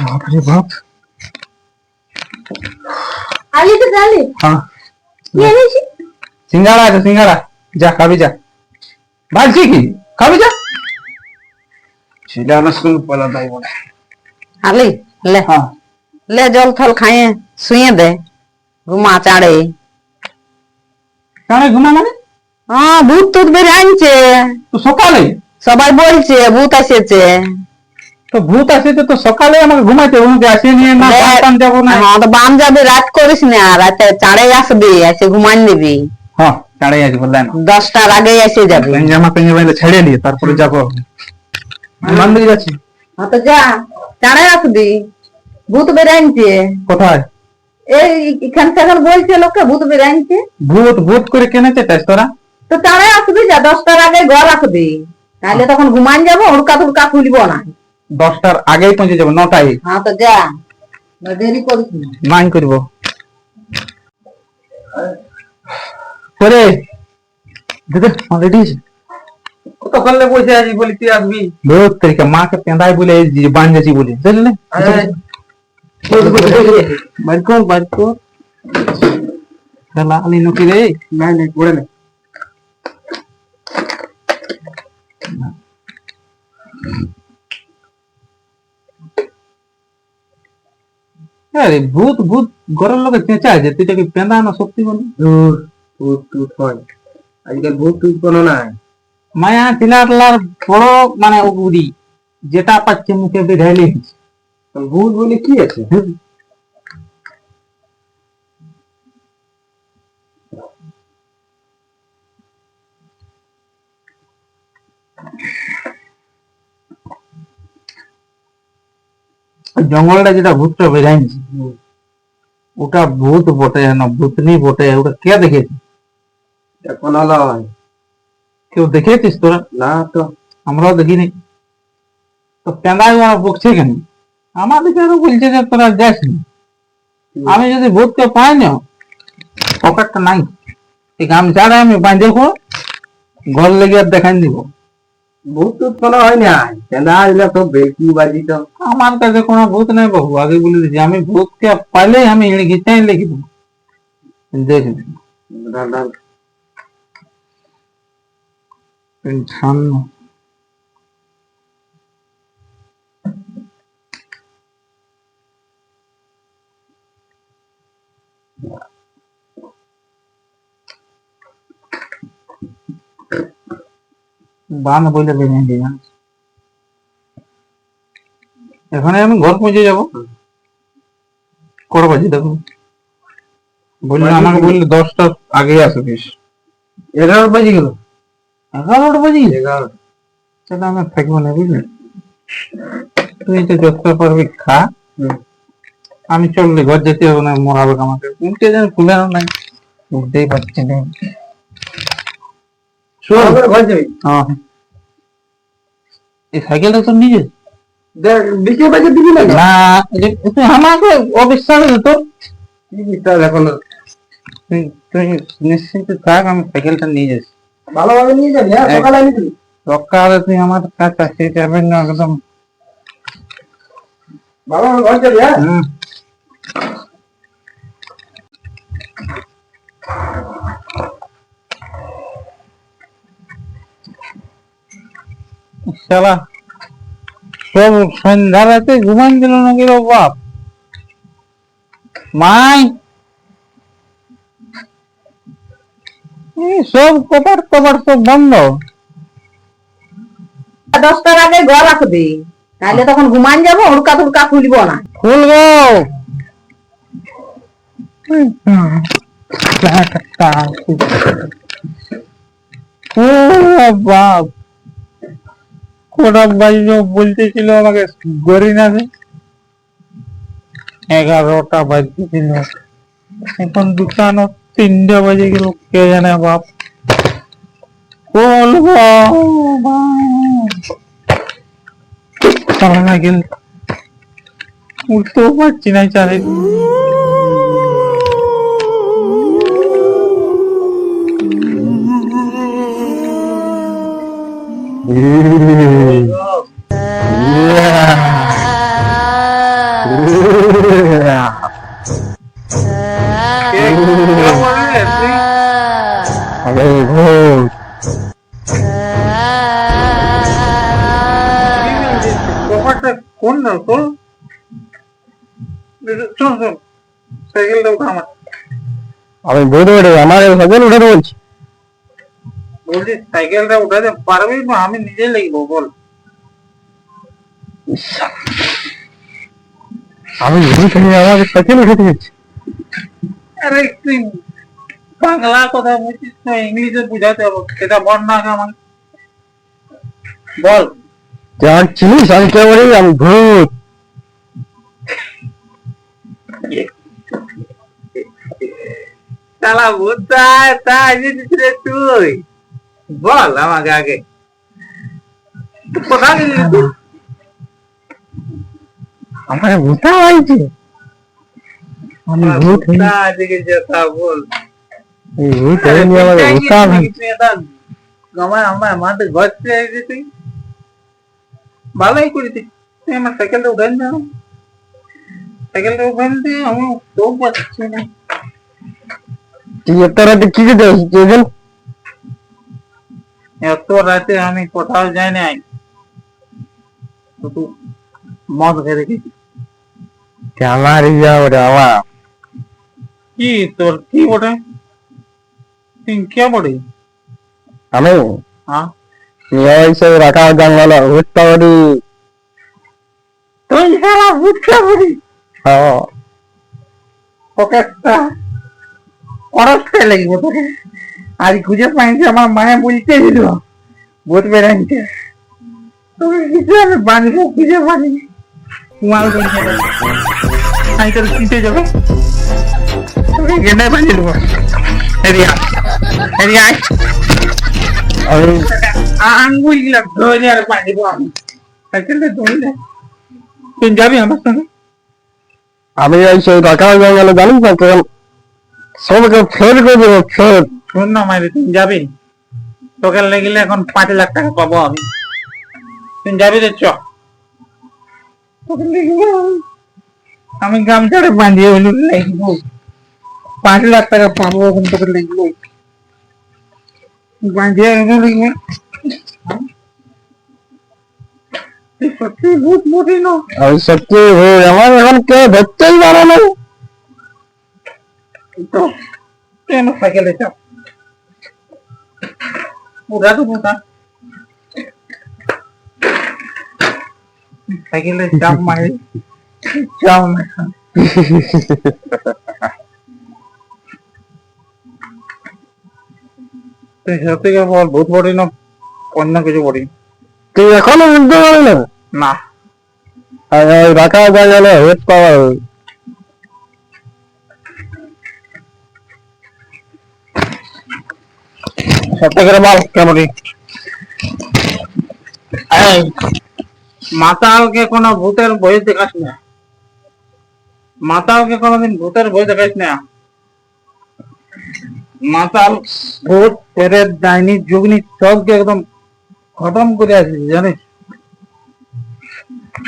বাপরে বাপ। আলি তো জালি। হ্যাঁ কি এনেছি? সিঙ্গাড়া আছে, সিঙ্গাড়া, যা খাবি যা। বলছি কি খাবি যা। সেটা আমার স্কুল পলা তাই বলে। আলি ले হ্যাঁ ले जल थल खाए सुए दे घुमा चाड़े। কানে ঘুমা মানে? হ্যাঁ ভূত টুত বেরিয়ে আনছে তো সকালে? সবাই বলছে ভূত এসেছে। তো ভূত আসেছে তো সকালে আমাকে ঘুমাইতে উনকে আসিয়ে নিয়ে না পান যাবো না। হ্যাঁ তো বাম যাবে রাত করিস না রাতে চাড়ে আসবি এসে ঘুমান দিবি। হ্যাঁ চাড়ে আসবি বললেন 10টার আগে এসে যাবি। জামা পেঞ্জা বাইরে ছেড়ে দিয়ে তারপরে যাবো। মন্দির যাচ্ছি। হ্যাঁ তো যা চাড়ে আসবি ভূত বেরিয়ে আনছে। কোথায়? এই এখান থেকে বলছে লোকে ভূত বেরিয়ে আনছে। ভূত ভূত করে কেনেছে তোরা? তো চাড়ে আসবি যা 10টার আগে ঘর রাখবি তাহলে তখন ঘুমান যাবো হুড়কা টুড়কা খুলব না। 10টার আগেই পৌঁছে যাবো 9টায়। হ্যাঁ তো যা দেরি করিস না। নাই করবো পরে দিদি অলরেডি কতক্ষণে বসে আছি বলি তুই আসবি? বহুত তরিকা মাকে পেঁদাই বলে বাঁধেছি বলে বুঝলি। বাইর কর খেলা আলি নকি রে। নাই নাই পড়ে না। আরে ভূত ভূত ঘরের লোকে চেঁচায় যে তুই কি পেঁদা না সত্যি বলি। ভূত টুত হয় আজকাল ভূত টুত কোনো নাই। মায়া টিলার বড় মানে উড়ি যেটা পাচ্ছে মুখে বেঁধাইলে ভূত বলে কি আছে? জঙ্গলটা যেটা ভূতটা বেঁধাইছি ওটা ভূত বটে না ভূতনি বটে ওটা কে দেখেছি? এখন হলো কেউ দেখেছিস তোরা? না তো আমরাও দেখিনি। তো পেঁদাই ওরা বকছে কেন? আমাদেরকে আরো বলছে যে তোরা যাস না। আমি যদি ভূতকে পাই না পকেটটা নাই এই গামছাড়া আমি বাঁধে ঘর লেগে আর দেখাই দিব। ভূত টুত কোনো হয় না। কেনা আসলে তো বেশি বাজি তো। আমার কাছে কোনো ভূত নাই বাবু, আগে বলে দিচ্ছি। আমি ভূতকে পাইলেই আমি ঘিচাই লিখে দেবো। দেখবি সামনে বান বলে বেরিয়ে জানিস। এখানে আমি ঘর পৌঁছে যাবো। কটা বাজে দেখো বললে আমাকে বললে 10টার আগে আসবিস। 11 বাজে গেল। 11টা বাজে গেছে? 11 তাহলে আমি থাকবো না বুঝলি। তুই তো যতটা পারবি খা, আমি চললে ঘর যেতে হবে না মরাবে আমাকে। উঠে যেন খুলে নাই উঠতেই পারছি না। ঘর যাবি? হ্যাঁ এই সাইকেলটা তো নিজে দেখ বিকে বাজে দিবি না? না তুই আমাকে অবিশ্বাস তো কি বিশ্বাস এখন? তুই নিশ্চিন্ত থাক, আমি সাইকেলটা নিয়ে যাচ্ছি। ভালোভাবে নিয়ে যাবি। হ্যাঁ সকালে আনি দিবি। সকালে তুই আমার কাছে আসতে যাবেন না একদম। ভালোভাবে ঘর যাবি। হ্যাঁ শালা সব সন্ধ্যা রাতে ঘুমান দিল নাকি রে বাপ। মাই সব কপাট কপাট সব বন্ধ। 10টার আগে ঘর রাখবি তাহলে তখন ঘুমান যাবো হুড়কা টুড়কা খুলব না। খুলবো বাপ। কটা বাজলো বলতেছিল আমাকে গড়ি না 11টা বাজতেছিল। এখন দুটানো 3টে বাজে গেল কে জানে বাপ। বলবো সামনে গেল উঠতেও পারছি না চালে। আরে ভূত ব্যাপারটা কোন না তোর শোন শোন সাইকেলটা উঠা আমার আমি ভূত উঠে আমার সাইকেল উঠাতে বলছি বলছি সাইকেলটা উঠাতে পারবি না আমি নিজে লাগবো বল আমি ভূত হয়ে আমার সাইকেল উঠাতে বলছি আরে তুই বাংলা কথা বলছিস না ইংলিশে বুঝাতে হবে সেটা বল না আমার বল যার চিনিস আমি কে বলি আমি ভূত শালা ভূত তাই তুই বল আমাকে আগে কোথায় গেলি তুই আমার ভূতা হয়েছে আমি ভূত হয়ে দিকে যেতা বল এই ভূত হয়ে নিয়ে আমার ভূতা হয়েছে আমার মাঠে ঘরতে আইছিস তুই ভালোই করেছিস তুই আমার সাইকেলটা উঠাই না সাইকেলটা উঠাই দিয়ে আমি তো পাচ্ছি না তুই এত রাতে কি করতে আসছিস এত রাতে আমি কোথাও যাই নাই তুই মদ খেয়ে রেখেছিস আমার ইয়া ওরে আমার কি তোর কি বটে তুই কে বটে আমি হ্যাঁ এইসব রাখা জঙ্গল ভূতটা বলি তুই সারা ভূত কে বলি হ্যাঁ তোকে একটা অরস্তে লাগবে তোকে আজ খুঁজে পাইছি আমার মায়ে বলতে দিল ভূত বেড়াইতে তোকে কিছু আমি বাঁধবো খুঁজে পারি কুমাল বলছে আমি তোর কিসে যাবে তোকে গেঁদে বাঁধিয়ে দেবো এরিয়া এরিয়া আমি আঙ্গুল গুলা ধরে আর বাঁধিব আমি সাইকেলটা ধরলে তুই যাবি আমার সঙ্গে আমি এইসব রাখা জঙ্গলে জানিস না কেন সবকে ফের করে দেবো ফের শোন না মাইরে তুই যাবি তোকে লেগেলে এখন 5 লাখ টাকা পাবো আমি তুই যাবি রে চ তোকে লেগেলে আমি গামছাড়ে বাঁধিয়ে হইল লাগবো 5 লাখ টাকা পাবো এখন তোকে লাগবো বাঁধিয়ে হইল লাগবে সত্যি ভূত মোটি না আমি সত্যি আমার এখন কেউ ধরতেই পারে না তো তুই আমার সাইকেলে চাপ উঠা তো উঠা সাইকেলে চাপ মারে চাও না তুই সত্যি করে বল ভূত বড়ি না অন্য কিছু বড়ি তুই এখনো বুঝতে পারলি না না আর ওই রাখা জঙ্গলে ভূত পাওয়া সত্যি করে বল কেমন মাতালকে কোনো ভূতের বই দেখাস না মাতালকে কোনোদিন ভূতের বই দেখাস না মাতাল ভূত প্রেত ডাইনি যুগনি সবকে একদম খতম করে আসিস জানিস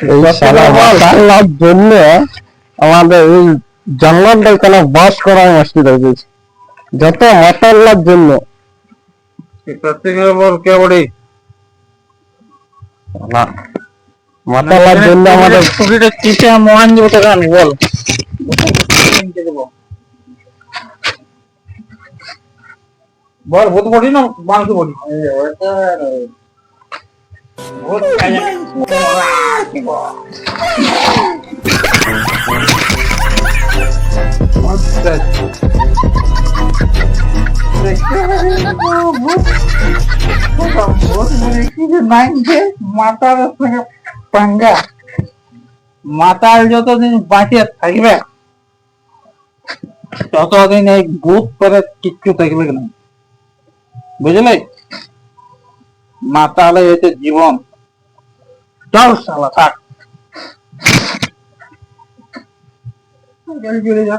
এই শালা মাতালার জন্য আমাদের এই জঙ্গলটা কোনো বাস করা মুশকিল হয়ে গেছে যত মাতালার জন্য সত্যি করে বল কে বড়ি না মাতালার জন্য আমাদের ছুটিটা কিসে মহান দিব তোকে আমি বল বল ভূত বড়ি না মাংস বড়ি ভূত মাতাল যতদিন বাঁচিয়ে থাকবে ততদিন এই ভূত করে কিচ্ছু থাকবে না বুঝলে মাতালে হচ্ছে জীবন চল শালা থাক চলে যা